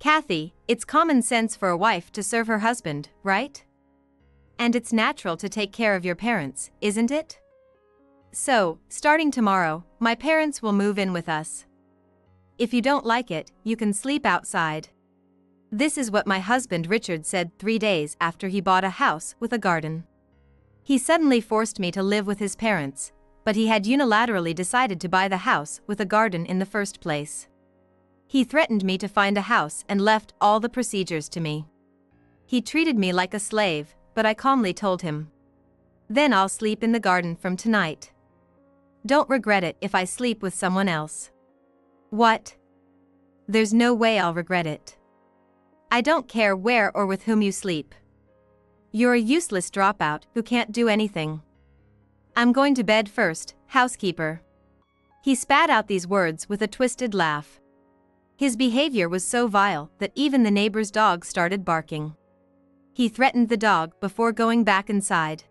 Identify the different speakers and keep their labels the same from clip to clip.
Speaker 1: Kathy, it's common sense for a wife to serve her husband, right? And it's natural to take care of your parents, isn't it? So, starting tomorrow, my parents will move in with us. If you don't like it, you can sleep outside. This is what my husband Richard said 3 days after he bought a house with a garden. He suddenly forced me to live with his parents, but he had unilaterally decided to buy the house with a garden in the first place. He threatened me to find a house and left all the procedures to me. He treated me like a slave, but I calmly told him, "Then I'll sleep in the garden from tonight. Don't regret it if I sleep with someone else." What? There's no way I'll regret it. I don't care where or with whom you sleep. You're a useless dropout who can't do anything. I'm going to bed first, housekeeper. He spat out these words with a twisted laugh. His behavior was so vile that even the neighbor's dog started barking. He threatened the dog before going back inside.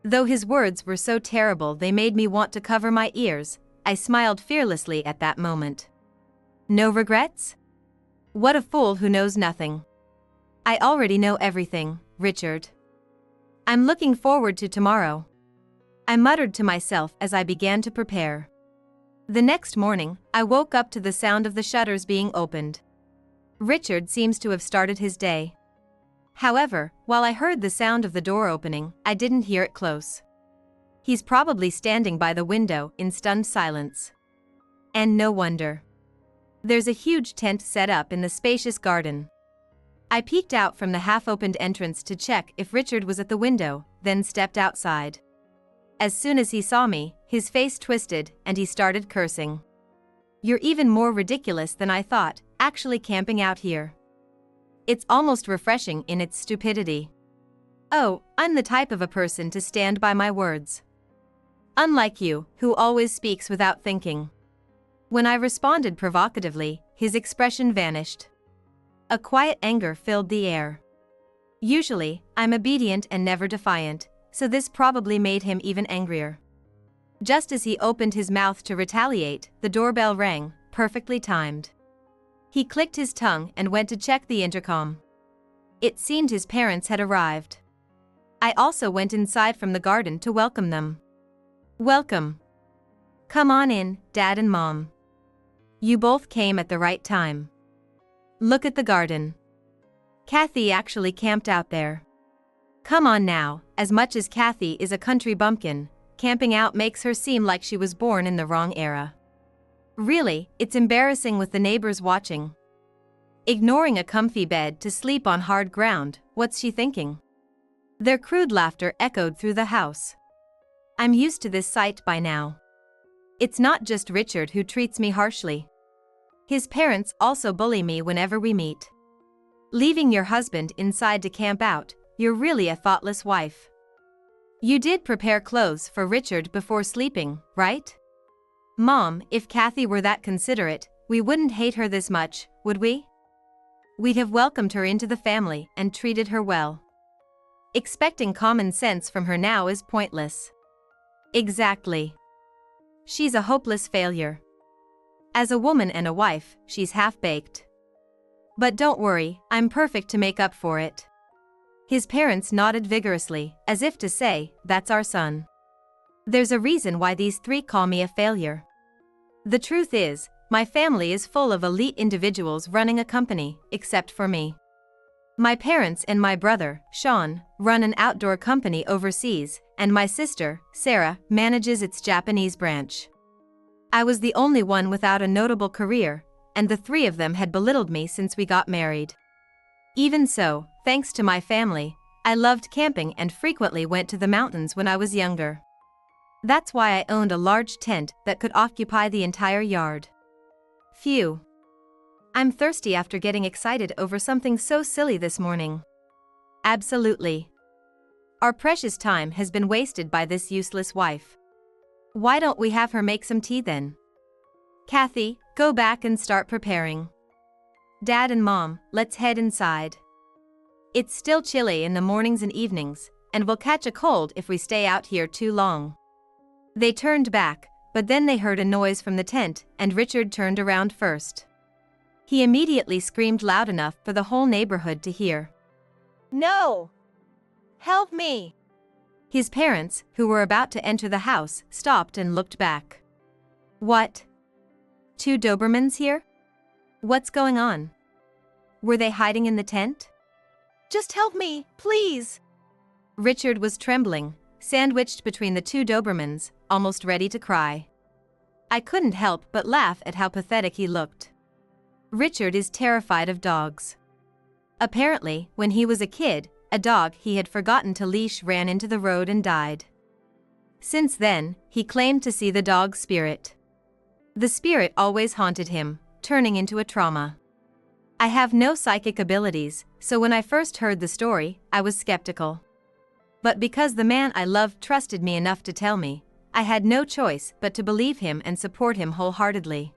Speaker 1: Though his words were so terrible they made me want to cover my ears, I smiled fearlessly at that moment. No regrets? What a fool who knows nothing. I already know everything, Richard. I'm looking forward to tomorrow. I muttered to myself as I began to prepare. The next morning, I woke up to the sound of the shutters being opened. Richard seems to have started his day. However, while I heard the sound of the door opening, I didn't hear it close. He's probably standing by the window in stunned silence. And no wonder. There's a huge tent set up in the spacious garden. I peeked out from the half-opened entrance to check if Richard was at the window, then stepped outside. As soon as he saw me, his face twisted and he started cursing. "You're even more ridiculous than I thought, actually camping out here. It's almost refreshing in its stupidity. Oh, I'm the type of a person to stand by my words. Unlike you, who always speaks without thinking." When I responded provocatively, his expression vanished. A quiet anger filled the air. Usually, I'm obedient and never defiant, so this probably made him even angrier. Just as he opened his mouth to retaliate, the doorbell rang, perfectly timed. He clicked his tongue and went to check the intercom. It seemed his parents had arrived. I also went inside from the garden to welcome them. "Welcome. Come on in, Dad and Mom. You both came at the right time. Look at the garden. Kathy actually camped out there." Come on now, as much as Kathy is a country bumpkin, camping out makes her seem like she was born in the wrong era. Really, it's embarrassing with the neighbors watching. Ignoring a comfy bed to sleep on hard ground, what's she thinking? Their crude laughter echoed through the house. I'm used to this sight by now. It's not just Richard who treats me harshly. His parents also bully me whenever we meet. Leaving your husband inside to camp out, you're really a thoughtless wife. You did prepare clothes for Richard before sleeping, right? Mom, if Kathy were that considerate, we wouldn't hate her this much, would we? We'd have welcomed her into the family and treated her well. Expecting common sense from her now is pointless. Exactly. She's a hopeless failure. As a woman and a wife, she's half-baked. But don't worry, I'm perfect to make up for it. His parents nodded vigorously, as if to say, that's our son. There's a reason why these three call me a failure. The truth is, my family is full of elite individuals running a company, except for me. My parents and my brother, Sean, run an outdoor company overseas, and my sister, Sarah, manages its Japanese branch. I was the only one without a notable career, and the three of them had belittled me since we got married. Even so, thanks to my family, I loved camping and frequently went to the mountains when I was younger. That's why I owned a large tent that could occupy the entire yard. Phew. I'm thirsty after getting excited over something so silly this morning. Absolutely. Our precious time has been wasted by this useless wife. Why don't we have her make some tea then? Kathy, go back and start preparing. Dad and Mom, let's head inside. It's still chilly in the mornings and evenings, and we'll catch a cold if we stay out here too long. They turned back, but then they heard a noise from the tent, and Richard turned around first. He immediately screamed loud enough for the whole neighborhood to hear. "No! Help me!" His parents, who were about to enter the house, stopped and looked back. What? 2 Dobermans here? What's going on? Were they hiding in the tent? "Just help me, please!" Richard was trembling, sandwiched between the 2 Dobermans, almost ready to cry. I couldn't help but laugh at how pathetic he looked. Richard is terrified of dogs. Apparently, when he was a kid, a dog he had forgotten to leash ran into the road and died. Since then, he claimed to see the dog's spirit. The spirit always haunted him, turning into a trauma. I have no psychic abilities, so when I first heard the story, I was skeptical. But because the man I loved trusted me enough to tell me, I had no choice but to believe him and support him wholeheartedly.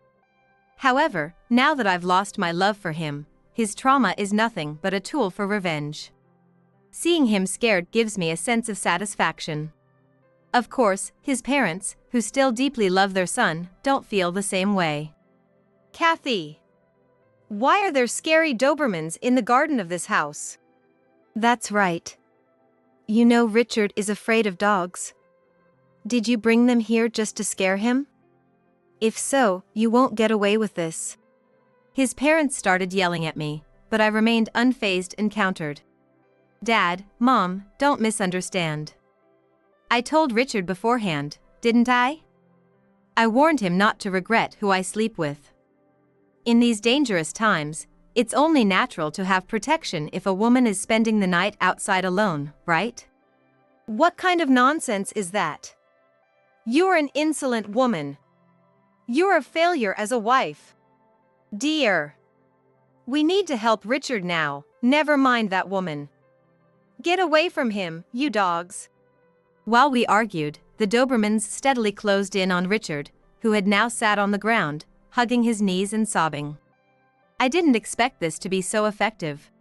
Speaker 1: However, now that I've lost my love for him, his trauma is nothing but a tool for revenge. Seeing him scared gives me a sense of satisfaction. Of course, his parents, who still deeply love their son, don't feel the same way. "Kathy, why are there scary Dobermans in the garden of this house?" "That's right. You know Richard is afraid of dogs. Did you bring them here just to scare him? If so, you won't get away with this." His parents started yelling at me, but I remained unfazed and countered. "Dad, Mom, don't misunderstand. I told Richard beforehand, didn't I? I warned him not to regret who I sleep with. In these dangerous times, it's only natural to have protection if a woman is spending the night outside alone, right?" "What kind of nonsense is that? You're an insolent woman. You're a failure as a wife. Dear, we need to help Richard now, never mind that woman. Get away from him, you dogs." While we argued, the Dobermans steadily closed in on Richard, who had now sat on the ground, hugging his knees and sobbing. I didn't expect this to be so effective.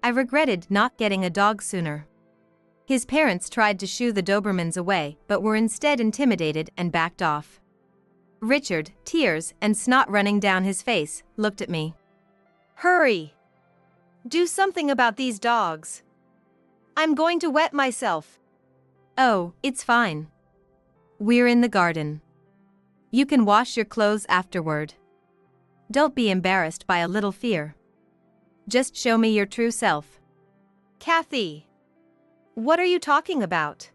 Speaker 1: I regretted not getting a dog sooner. His parents tried to shoo the Dobermans away but were instead intimidated and backed off. Richard, tears and snot running down his face, looked at me. "Hurry! Do something about these dogs. I'm going to wet myself." "Oh, it's fine. We're in the garden. You can wash your clothes afterward. Don't be embarrassed by a little fear. Just show me your true self." "Kathy, what are you talking about?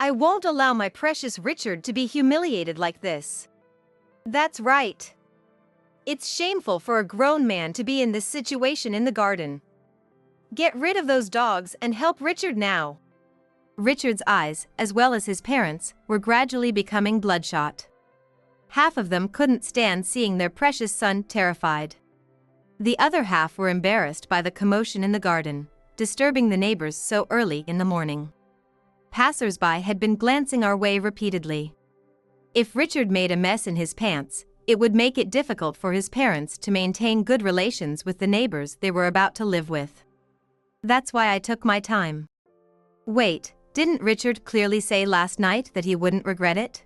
Speaker 1: I won't allow my precious Richard to be humiliated like this." "That's right. It's shameful for a grown man to be in this situation in the garden. Get rid of those dogs and help Richard now." Richard's eyes, as well as his parents, were gradually becoming bloodshot. Half of them couldn't stand seeing their precious son terrified. The other half were embarrassed by the commotion in the garden, disturbing the neighbors so early in the morning. Passers-by had been glancing our way repeatedly. If Richard made a mess in his pants, it would make it difficult for his parents to maintain good relations with the neighbors they were about to live with. That's why I took my time. Wait, didn't Richard clearly say last night that he wouldn't regret it?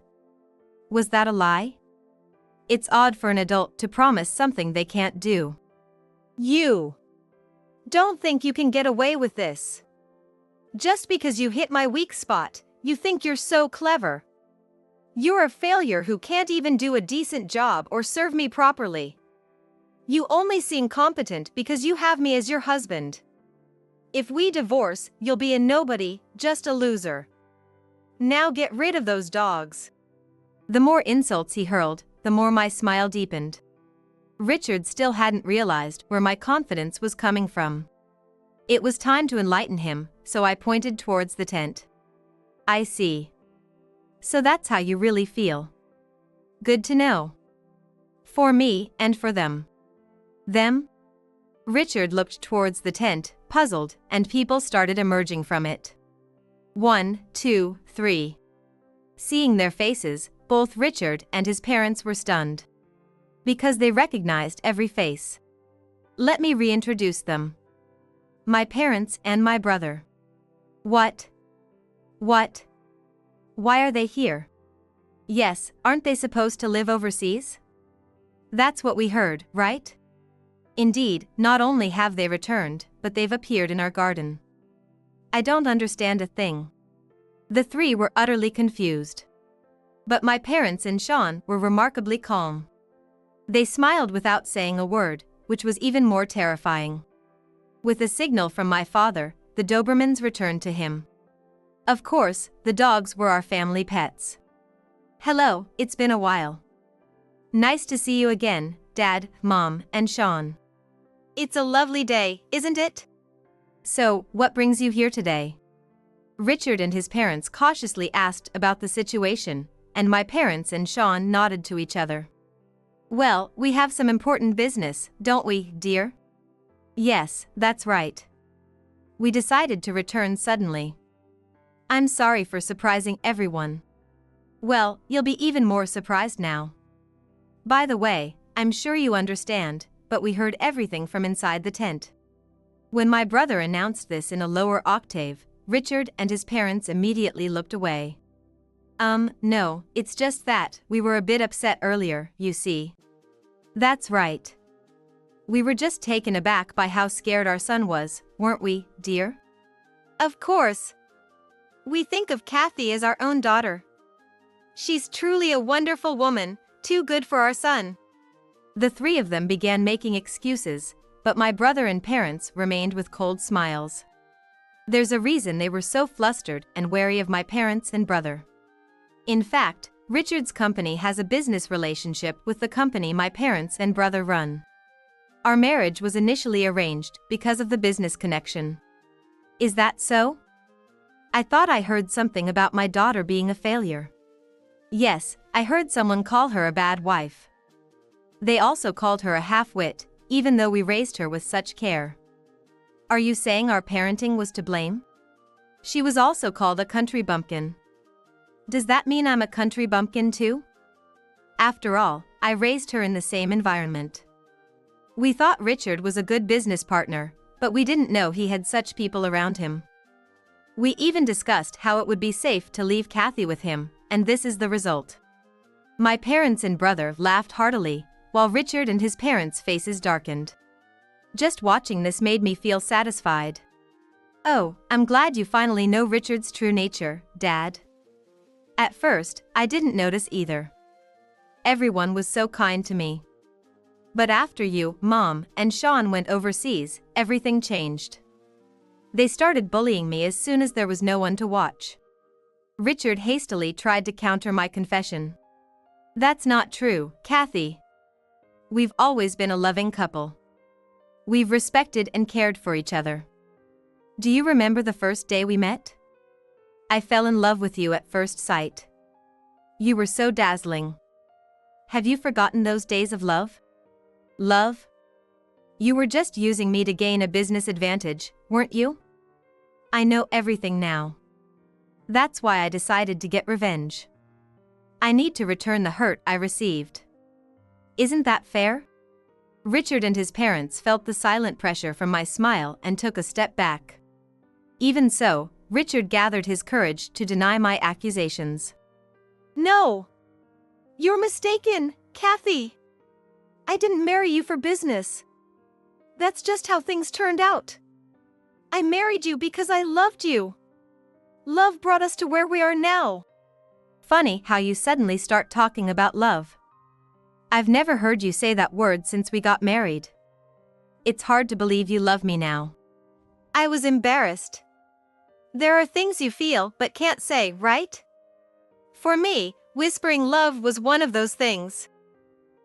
Speaker 1: Was that a lie? It's odd for an adult to promise something they can't do. "You don't think you can get away with this. Just because you hit my weak spot, you think you're so clever. You're a failure who can't even do a decent job or serve me properly. You only seem competent because you have me as your husband. If we divorce, you'll be a nobody, just a loser. Now get rid of those dogs." The more insults he hurled, the more my smile deepened. Richard still hadn't realized where my confidence was coming from. It was time to enlighten him, so I pointed towards the tent. "I see. So that's how you really feel. Good to know. For me and for them." "Them?" Richard looked towards the tent, puzzled, and people started emerging from it. 1, 2, 3. Seeing their faces, both Richard and his parents were stunned. Because they recognized every face. Let me reintroduce them. My parents and my brother. What? What? Why are they here? Yes, aren't they supposed to live overseas? That's what we heard, right? Indeed, not only have they returned, but they've appeared in our garden. I don't understand a thing. The three were utterly confused. But my parents and Sean were remarkably calm. They smiled without saying a word, which was even more terrifying. With a signal from my father, the Dobermans returned to him. Of course, the dogs were our family pets. Hello, it's been a while. Nice to see you again, Dad, Mom, and Sean. It's a lovely day, isn't it? So, what brings you here today? Richard and his parents cautiously asked about the situation, and my parents and Sean nodded to each other. Well, we have some important business, don't we, dear? Yes, that's right. We decided to return suddenly. I'm sorry for surprising everyone. Well, you'll be even more surprised now. By the way, I'm sure you understand, but we heard everything from inside the tent. When my brother announced this in a lower octave, Richard and his parents immediately looked away. No, it's just that we were a bit upset earlier, you see. That's right. We were just taken aback by how scared our son was, weren't we, dear? Of course. We think of Kathy as our own daughter. She's truly a wonderful woman, too good for our son. The three of them began making excuses, but my brother and parents remained with cold smiles. There's a reason they were so flustered and wary of my parents and brother. In fact, Richard's company has a business relationship with the company my parents and brother run. Our marriage was initially arranged because of the business connection. Is that so? I thought I heard something about my daughter being a failure. Yes, I heard someone call her a bad wife. They also called her a half-wit, even though we raised her with such care. Are you saying our parenting was to blame? She was also called a country bumpkin. Does that mean I'm a country bumpkin too? After all, I raised her in the same environment. We thought Richard was a good business partner, but we didn't know he had such people around him. We even discussed how it would be safe to leave Kathy with him, and this is the result. My parents and brother laughed heartily, while Richard and his parents' faces darkened. Just watching this made me feel satisfied. Oh, I'm glad you finally know Richard's true nature, Dad. At first, I didn't notice either. Everyone was so kind to me. But after you, Mom, and Sean went overseas, everything changed. They started bullying me as soon as there was no one to watch. Richard hastily tried to counter my confession. That's not true, Kathy. We've always been a loving couple. We've respected and cared for each other. Do you remember the first day we met? I fell in love with you at first sight. You were so dazzling. Have you forgotten those days of love? Love? You were just using me to gain a business advantage, weren't you? I know everything now. That's why I decided to get revenge. I need to return the hurt I received. Isn't that fair? Richard and his parents felt the silent pressure from my smile and took a step back. Even so, Richard gathered his courage to deny my accusations. No! You're mistaken, Kathy! I didn't marry you for business. That's just how things turned out. I married you because I loved you. Love brought us to where we are now. Funny how you suddenly start talking about love. I've never heard you say that word since we got married. It's hard to believe you love me now. I was embarrassed. There are things you feel but can't say, right? For me, whispering love was one of those things.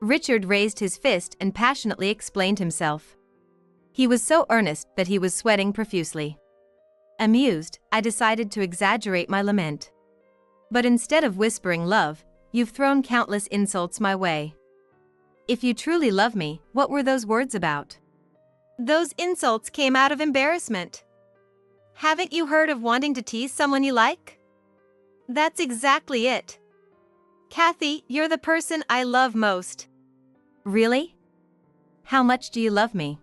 Speaker 1: Richard raised his fist and passionately explained himself. He was so earnest that he was sweating profusely. Amused, I decided to exaggerate my lament. But instead of whispering love, you've thrown countless insults my way. If you truly love me, what were those words about? Those insults came out of embarrassment. Haven't you heard of wanting to tease someone you like? That's exactly it. Kathy, you're the person I love most. Really? How much do you love me?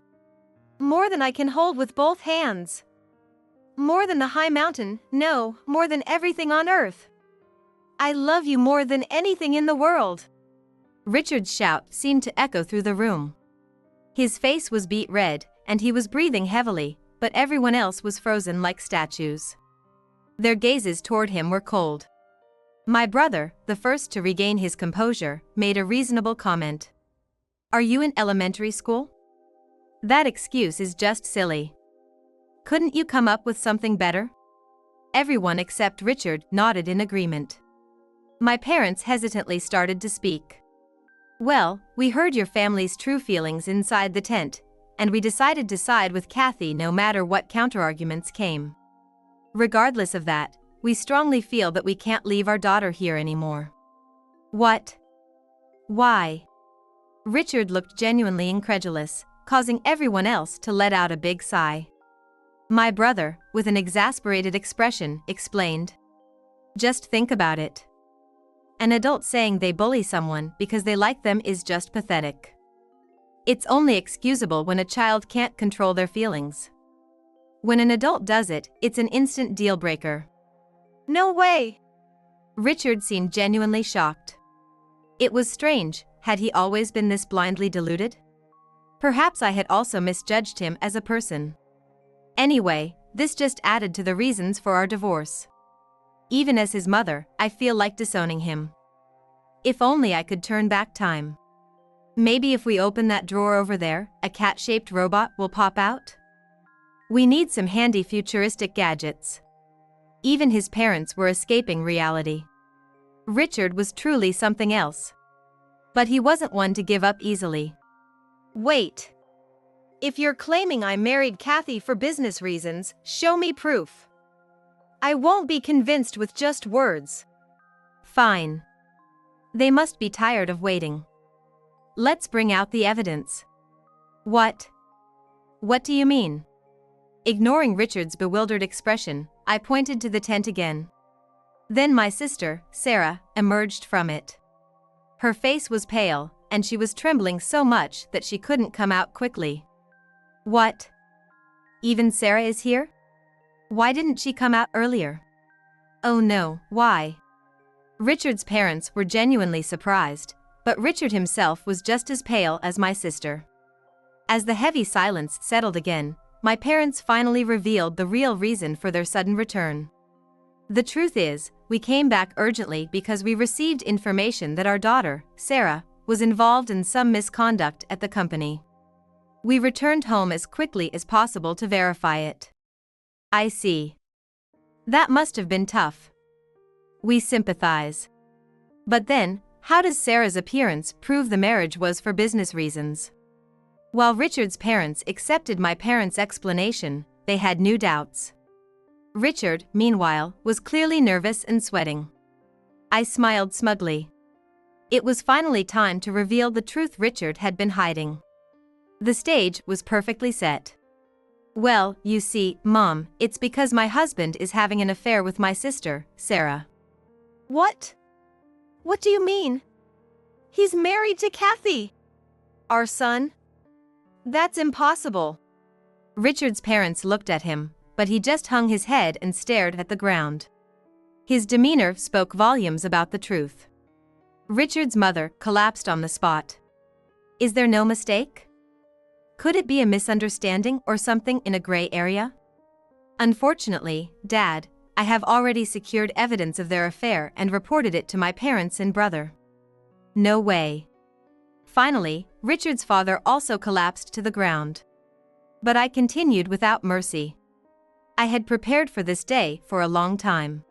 Speaker 1: More than I can hold with both hands. More than the high mountain, no, more than everything on earth. I love you more than anything in the world. Richard's shout seemed to echo through the room. His face was beet red, and he was breathing heavily, but everyone else was frozen like statues. Their gazes toward him were cold. My brother, the first to regain his composure, made a reasonable comment. "Are you in elementary school? That excuse is just silly. Couldn't you come up with something better?" Everyone except Richard nodded in agreement. My parents hesitantly started to speak. "Well, we heard your family's true feelings inside the tent, and we decided to side with Kathy no matter what counterarguments came. Regardless of that, we strongly feel that we can't leave our daughter here anymore." "What? Why?" Richard looked genuinely incredulous, causing everyone else to let out a big sigh. My brother, with an exasperated expression, explained. "Just think about it. An adult saying they bully someone because they like them is just pathetic. It's only excusable when a child can't control their feelings. When an adult does it, it's an instant deal breaker." "No way!" Richard seemed genuinely shocked. It was strange, had he always been this blindly deluded? Perhaps I had also misjudged him as a person. Anyway, this just added to the reasons for our divorce. Even as his mother, I feel like disowning him. If only I could turn back time. Maybe if we open that drawer over there, a cat-shaped robot will pop out? We need some handy futuristic gadgets. Even his parents were escaping reality. Richard was truly something else. But he wasn't one to give up easily. "Wait. If you're claiming I married Kathy for business reasons, show me proof. I won't be convinced with just words." "Fine. They must be tired of waiting. Let's bring out the evidence." "What? What do you mean?" Ignoring Richard's bewildered expression, I pointed to the tent again. Then my sister, Sarah, emerged from it. Her face was pale, and she was trembling so much that she couldn't come out quickly. "What? Even Sarah is here? Why didn't she come out earlier?" "Oh no, why?" Richard's parents were genuinely surprised, but Richard himself was just as pale as my sister. As the heavy silence settled again, my parents finally revealed the real reason for their sudden return. "The truth is, we came back urgently because we received information that our daughter, Sarah, was involved in some misconduct at the company. We returned home as quickly as possible to verify it." "I see. That must have been tough." "We sympathize. But then, how does Sarah's appearance prove the marriage was for business reasons?" While Richard's parents accepted my parents' explanation, they had new doubts. Richard, meanwhile, was clearly nervous and sweating. I smiled smugly. It was finally time to reveal the truth Richard had been hiding. The stage was perfectly set. "Well, you see, Mom, it's because my husband is having an affair with my sister, Sarah." "What? What do you mean? He's married to Kathy. Our son? That's impossible." Richard's parents looked at him, but he just hung his head and stared at the ground. His demeanor spoke volumes about the truth. Richard's mother collapsed on the spot. "Is there no mistake? Could it be a misunderstanding or something in a gray area?" "Unfortunately, Dad, I have already secured evidence of their affair and reported it to my parents and brother." "No way." Finally, Richard's father also collapsed to the ground. But I continued without mercy. I had prepared for this day for a long time.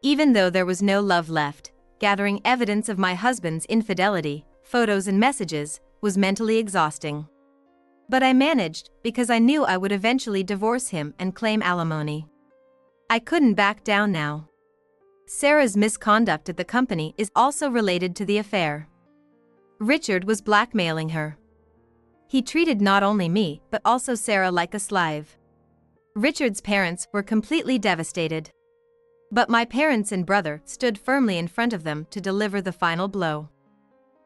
Speaker 1: Even though there was no love left, gathering evidence of my husband's infidelity, photos and messages, was mentally exhausting. But I managed because I knew I would eventually divorce him and claim alimony. I couldn't back down now. Sarah's misconduct at the company is also related to the affair. Richard was blackmailing her. He treated not only me but also Sarah like a slave. Richard's parents were completely devastated. But my parents and brother stood firmly in front of them to deliver the final blow.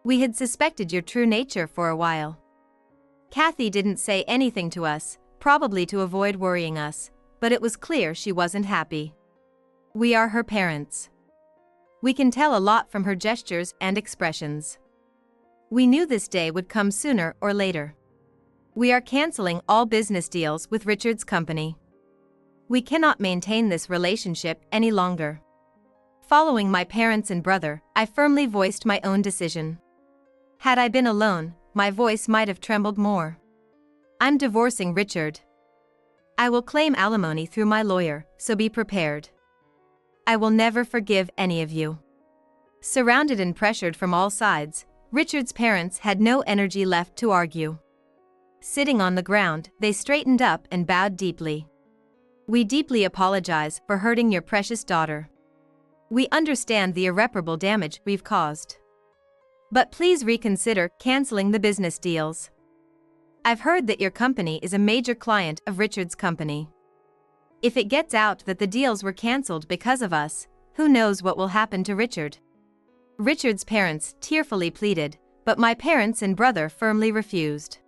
Speaker 1: "We had suspected your true nature for a while. Kathy didn't say anything to us, probably to avoid worrying us, but it was clear she wasn't happy. We are her parents. We can tell a lot from her gestures and expressions. We knew this day would come sooner or later. We are canceling all business deals with Richard's company. We cannot maintain this relationship any longer. Following my parents and brother, I firmly voiced my own decision. Had I been alone, my voice might have trembled more. I'm divorcing Richard. I will claim alimony through my lawyer, so be prepared. I will never forgive any of you. Surrounded and pressured from all sides, Richard's parents had no energy left to argue. Sitting on the ground, they straightened up and bowed deeply. We deeply apologize for hurting your precious daughter. We understand the irreparable damage we've caused. But please reconsider canceling the business deals. I've heard that your company is a major client of Richard's company. If it gets out that the deals were cancelled because of us, who knows what will happen to Richard? Richard's parents tearfully pleaded, but my parents and brother firmly refused.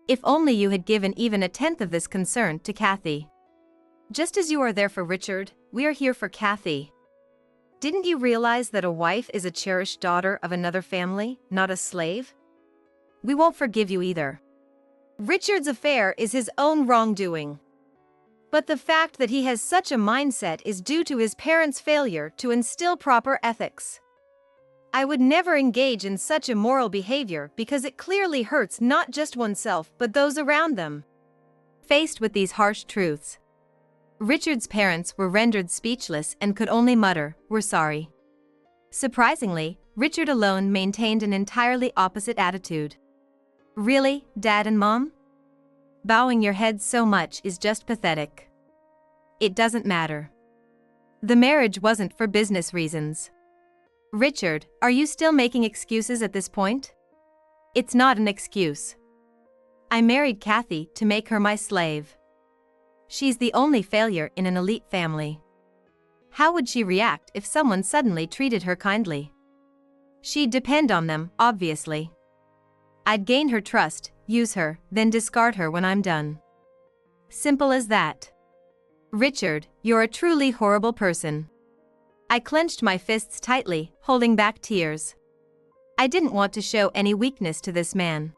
Speaker 1: If only you had given even a tenth of this concern to Kathy. Just as you are there for Richard, we are here for Kathy. Didn't you realize that a wife is a cherished daughter of another family, not a slave? We won't forgive you either. Richard's affair is his own wrongdoing. But the fact that he has such a mindset is due to his parents' failure to instill proper ethics. I would never engage in such immoral behavior because it clearly hurts not just oneself but those around them. Faced with these harsh truths, Richard's parents were rendered speechless and could only mutter, "We're sorry." Surprisingly, Richard alone maintained an entirely opposite attitude. Really, Dad and Mom? Bowing your heads so much is just pathetic. It doesn't matter. The marriage wasn't for business reasons. Richard, are you still making excuses at this point? It's not an excuse. I married Kathy to make her my slave. She's the only failure in an elite family. How would she react if someone suddenly treated her kindly? She'd depend on them, obviously. I'd gain her trust, use her, then discard her when I'm done. Simple as that. Richard, you're a truly horrible person. I clenched my fists tightly, holding back tears. I didn't want to show any weakness to this man.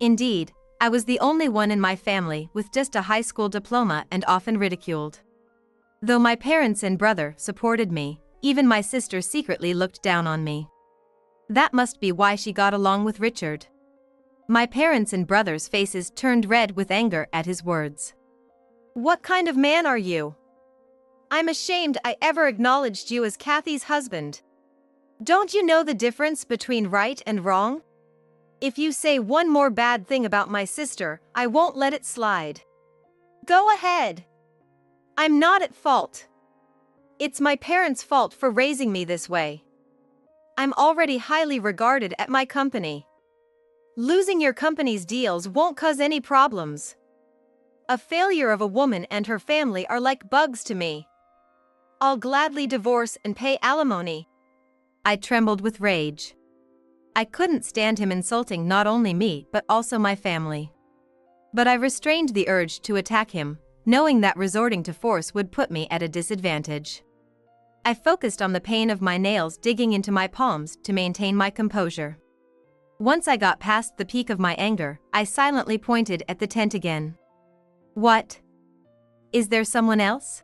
Speaker 1: Indeed, I was the only one in my family with just a high school diploma and often ridiculed. Though my parents and brother supported me, even my sister secretly looked down on me. That must be why she got along with Richard. My parents' and brother's faces turned red with anger at his words. What kind of man are you? I'm ashamed I ever acknowledged you as Kathy's husband. Don't you know the difference between right and wrong? If you say one more bad thing about my sister, I won't let it slide. Go ahead. I'm not at fault. It's my parents' fault for raising me this way. I'm already highly regarded at my company. Losing your company's deals won't cause any problems. A failure of a woman and her family are like bugs to me. I'll gladly divorce and pay alimony. I trembled with rage. I couldn't stand him insulting not only me but also my family. But I restrained the urge to attack him, knowing that resorting to force would put me at a disadvantage. I focused on the pain of my nails digging into my palms to maintain my composure. Once I got past the peak of my anger, I silently pointed at the tent again. What? Is there someone else?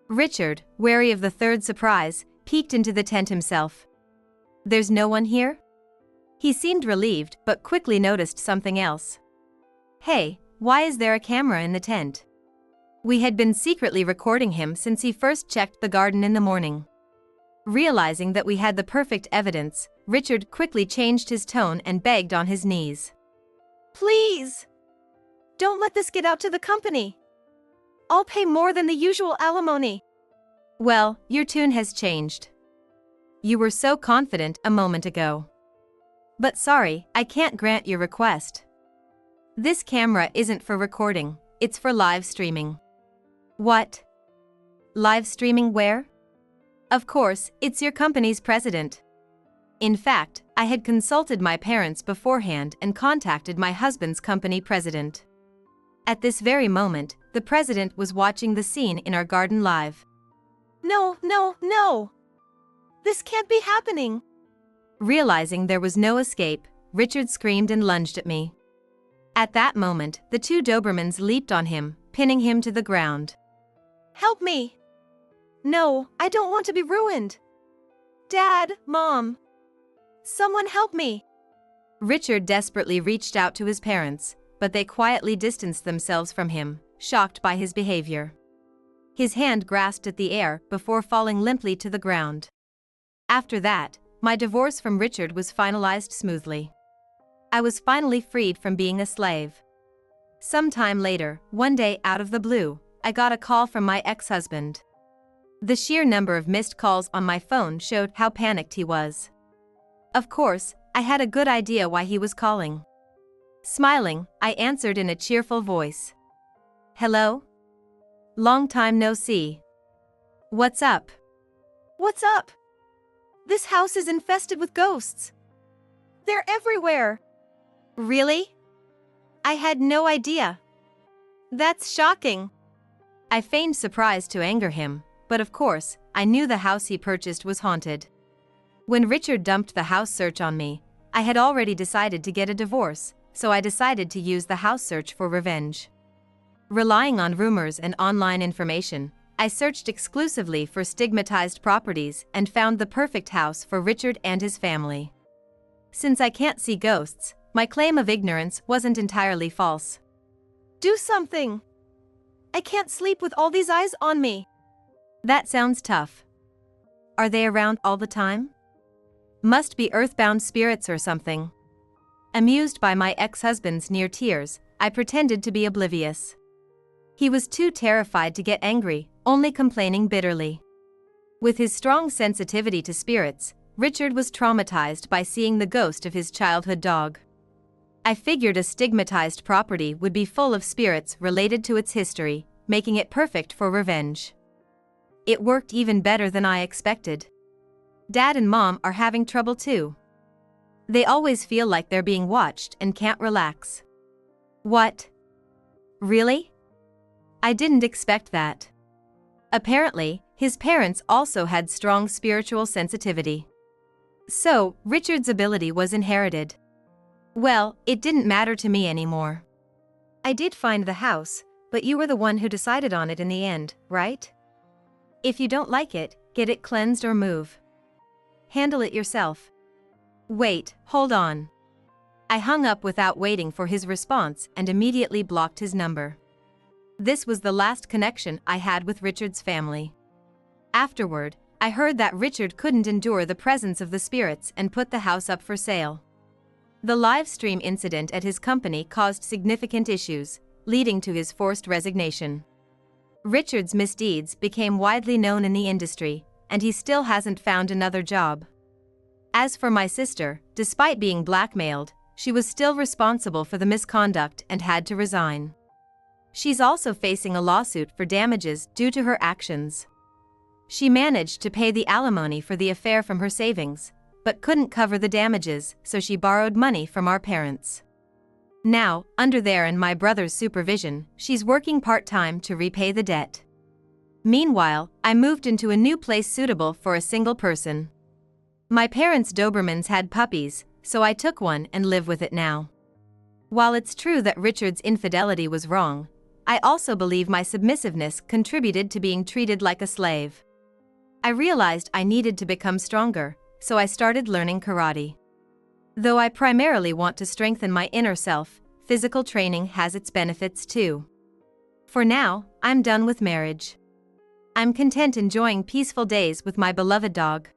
Speaker 1: Richard, wary of the third surprise, peeked into the tent himself. There's no one here? He seemed relieved but quickly noticed something else. Hey, why is there a camera in the tent? We had been secretly recording him since he first checked the garden in the morning. Realizing that we had the perfect evidence, Richard quickly changed his tone and begged on his knees. Please! Don't let this get out to the company. I'll pay more than the usual alimony. Well, your tune has changed. You were so confident a moment ago. But sorry, I can't grant your request. This camera isn't for recording, it's for live streaming. What? Live streaming where? Of course, it's your company's president. In fact, I had consulted my parents beforehand and contacted my husband's company president. At this very moment, the president was watching the scene in our garden live. No, no, no! This can't be happening! Realizing there was no escape, Richard screamed and lunged at me. At that moment, the two Dobermans leaped on him, pinning him to the ground.
Speaker 2: Help me! No, I don't want to be ruined! Dad, Mom! Someone help me!
Speaker 1: Richard desperately reached out to his parents, but they quietly distanced themselves from him, shocked by his behavior. His hand grasped at the air before falling limply to the ground. After that, my divorce from Richard was finalized smoothly. I was finally freed from being a slave. Sometime later, one day out of the blue, I got a call from my ex-husband. The sheer number of missed calls on my phone showed how panicked he was. Of course, I had a good idea why he was calling. Smiling, I answered in a cheerful voice. Hello? Long time no see. What's up?
Speaker 2: What's up? This house is infested with ghosts. They're everywhere.
Speaker 1: Really? I had no idea. That's shocking. I feigned surprise to anger him, but of course, I knew the house he purchased was haunted. When Richard dumped the house search on me, I had already decided to get a divorce, so I decided to use the house search for revenge. Relying on rumors and online information, I searched exclusively for stigmatized properties and found the perfect house for Richard and his family. Since I can't see ghosts, my claim of ignorance wasn't entirely false.
Speaker 2: Do something! I can't sleep with all these eyes on me.
Speaker 1: That sounds tough. Are they around all the time? Must be earthbound spirits or something. Amused by my ex-husband's near tears, I pretended to be oblivious. He was too terrified to get angry, only complaining bitterly. With his strong sensitivity to spirits, Richard was traumatized by seeing the ghost of his childhood dog. I figured a stigmatized property would be full of spirits related to its history, making it perfect for revenge. It worked even better than I expected. Dad and Mom are having trouble too. They always feel like they're being watched and can't relax. What? Really? I didn't expect that. Apparently, his parents also had strong spiritual sensitivity. So, Richard's ability was inherited. Well, it didn't matter to me anymore. I did find the house, but you were the one who decided on it in the end, right? If you don't like it, get it cleansed or move. Handle it yourself. Wait, hold on. I hung up without waiting for his response and immediately blocked his number. This was the last connection I had with Richard's family. Afterward, I heard that Richard couldn't endure the presence of the spirits and put the house up for sale. The live stream incident at his company caused significant issues, leading to his forced resignation. Richard's misdeeds became widely known in the industry, and he still hasn't found another job. As for my sister, despite being blackmailed, she was still responsible for the misconduct and had to resign. She's also facing a lawsuit for damages due to her actions. She managed to pay the alimony for the affair from her savings, but couldn't cover the damages, so she borrowed money from our parents. Now, under their and my brother's supervision, she's working part-time to repay the debt. Meanwhile, I moved into a new place suitable for a single person. My parents' Dobermans had puppies, so I took one and live with it now. While it's true that Richard's infidelity was wrong, I also believe my submissiveness contributed to being treated like a slave. I realized I needed to become stronger, so I started learning karate. Though I primarily want to strengthen my inner self, physical training has its benefits too. For now, I'm done with marriage. I'm content enjoying peaceful days with my beloved dog.